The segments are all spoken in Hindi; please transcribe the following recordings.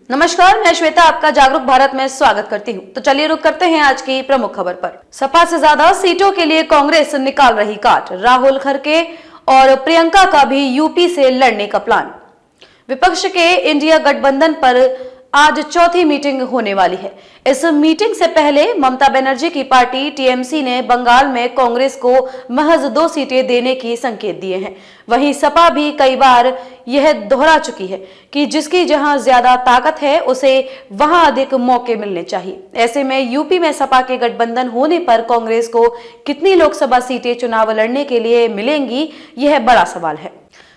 नमस्कार, मैं श्वेता आपका जागरूक भारत में स्वागत करती हूं। तो चलिए रुक करते हैं आज की प्रमुख खबर पर। सपा से ज्यादा सीटों के लिए कांग्रेस निकाल रही काट, राहुल खड़गे और प्रियंका का भी यूपी से लड़ने का प्लान। विपक्ष के इंडिया गठबंधन पर आज चौथी मीटिंग होने वाली है। इस मीटिंग से पहले ममता बनर्जी की पार्टी टीएमसी ने बंगाल में कांग्रेस को महज 2 सीटें देने की संकेत दिए हैं। वहीं सपा भी कई बार यह दोहरा चुकी है कि जिसकी जहां ज्यादा ताकत है उसे वहां अधिक मौके मिलने चाहिए। ऐसे में यूपी में सपा के गठबंधन होने पर कांग्रेस को कितनी लोकसभा सीटें चुनाव लड़ने के लिए मिलेंगी, यह बड़ा सवाल है।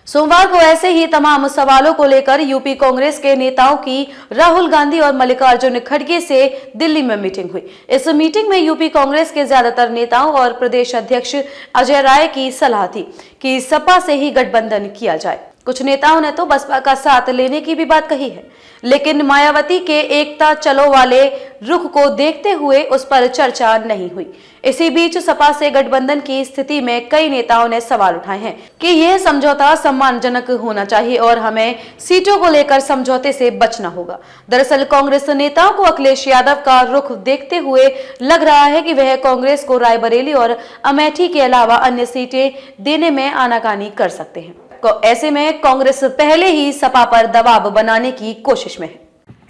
सोमवार को ऐसे ही तमाम सवालों को लेकर यूपी कांग्रेस के नेताओं की राहुल गांधी और मल्लिकार्जुन खड़गे से दिल्ली में मीटिंग हुई। इस मीटिंग में यूपी कांग्रेस के ज्यादातर नेताओं और प्रदेश अध्यक्ष अजय राय की सलाह थी कि सपा से ही गठबंधन किया जाए। कुछ नेताओं ने तो बसपा का साथ लेने की भी बात कही है, लेकिन मायावती के एकता चलो वाले रुख को देखते हुए उस पर चर्चा नहीं हुई। इसी बीच सपा से गठबंधन की स्थिति में कई नेताओं ने सवाल उठाए हैं कि यह समझौता सम्मानजनक होना चाहिए और हमें सीटों को लेकर समझौते से बचना होगा। दरअसल कांग्रेस नेताओं को अखिलेश यादव का रुख देखते हुए लग रहा है कि वह कांग्रेस को रायबरेली और अमेठी के अलावा अन्य सीटें देने में आनाकानी कर सकते हैं। ऐसे में कांग्रेस पहले ही सपा पर दबाव बनाने की कोशिश में है।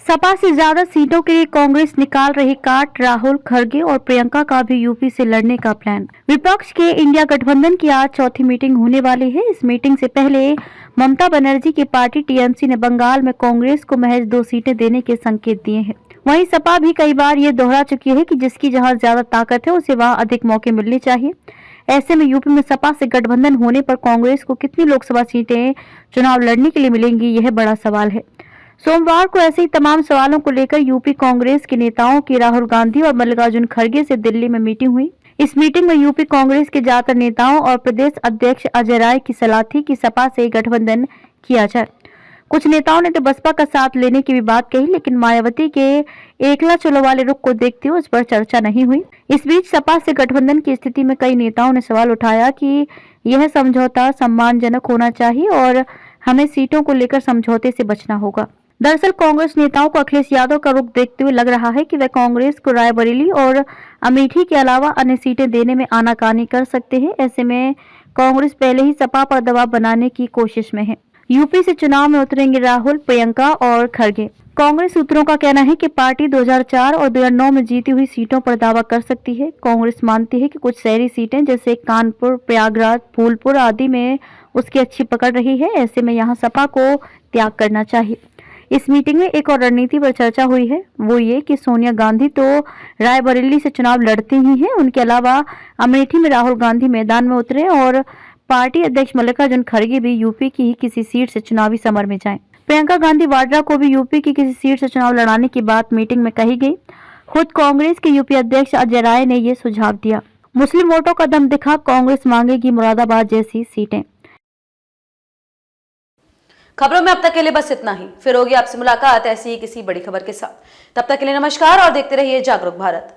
सपा से ज्यादा सीटों के लिए कांग्रेस निकाल रही काट, राहुल खड़गे और प्रियंका का भी यूपी से लड़ने का प्लान। विपक्ष के इंडिया गठबंधन की आज चौथी मीटिंग होने वाली है। इस मीटिंग से पहले ममता बनर्जी की पार्टी टीएमसी ने बंगाल में कांग्रेस को महज 2 सीटें देने के संकेत दिए हैं। वहीं सपा भी कई बार ये दोहरा चुकी है कि जिसकी जहां ज्यादा ताकत है उसे वहां अधिक मौके मिलने चाहिए। ऐसे में यूपी में सपा से गठबंधन होने पर कांग्रेस को कितनी लोकसभा सीटें चुनाव लड़ने के लिए मिलेंगी, यह बड़ा सवाल है। सोमवार को ऐसे ही तमाम सवालों को लेकर यूपी कांग्रेस के नेताओं की राहुल गांधी और मल्लिकार्जुन खड़गे से दिल्ली में मीटिंग हुई। इस मीटिंग में यूपी कांग्रेस के ज्यादातर नेताओं और प्रदेश अध्यक्ष अजय राय की सलाह थी कि सपा से गठबंधन किया जाए। कुछ नेताओं ने तो बसपा का साथ लेने की भी बात कही, लेकिन मायावती के एकला चलो वाले रुख को देखते हुए उस पर चर्चा नहीं हुई। इस बीच सपा से गठबंधन की स्थिति में कई नेताओं ने सवाल उठाया कि यह समझौता सम्मानजनक होना चाहिए और हमें सीटों को लेकर समझौते से बचना होगा। दरअसल कांग्रेस नेताओं को अखिलेश यादव का रुख देखते हुए लग रहा है कि वह कांग्रेस को रायबरेली और अमेठी के अलावा अन्य सीटें देने में आनाकानी कर सकते हैं। ऐसे में कांग्रेस पहले ही सपा पर दबाव बनाने की कोशिश में है। यूपी से चुनाव में उतरेंगे राहुल, प्रियंका और खड़गे। कांग्रेस सूत्रों का कहना है कि पार्टी 2004 और 2009 में जीती हुई सीटों पर दावा कर सकती है। कांग्रेस मानती है कि कुछ शहरी सीटें जैसे कानपुर, प्रयागराज, फूलपुर आदि में उसकी अच्छी पकड़ रही है। ऐसे में यहां सपा को त्याग करना चाहिए। इस मीटिंग में एक और रणनीति पर चर्चा हुई है, वो ये कि सोनिया गांधी तो रायबरेली से चुनाव लड़ती ही हैं, उनके अलावा अमेठी में राहुल गांधी मैदान में उतरे और पार्टी अध्यक्ष मल्लिकार्जुन खड़गे भी यूपी की ही किसी सीट से चुनावी समर में जाएं। प्रियंका गांधी वाड्रा को भी यूपी की किसी सीट से चुनाव लड़ाने की बात मीटिंग में कही गई। खुद कांग्रेस के यूपी अध्यक्ष अजय राय ने ये सुझाव दिया। मुस्लिम वोटों का दम दिखा, कांग्रेस मांगेगी मुरादाबाद जैसी सीटें। खबरों में अब तक के लिए बस इतना ही। फिर होगी आपसे मुलाकात ऐसी ही किसी बड़ी खबर के साथ। तब तक के लिए नमस्कार और देखते रहिए जागरूक भारत।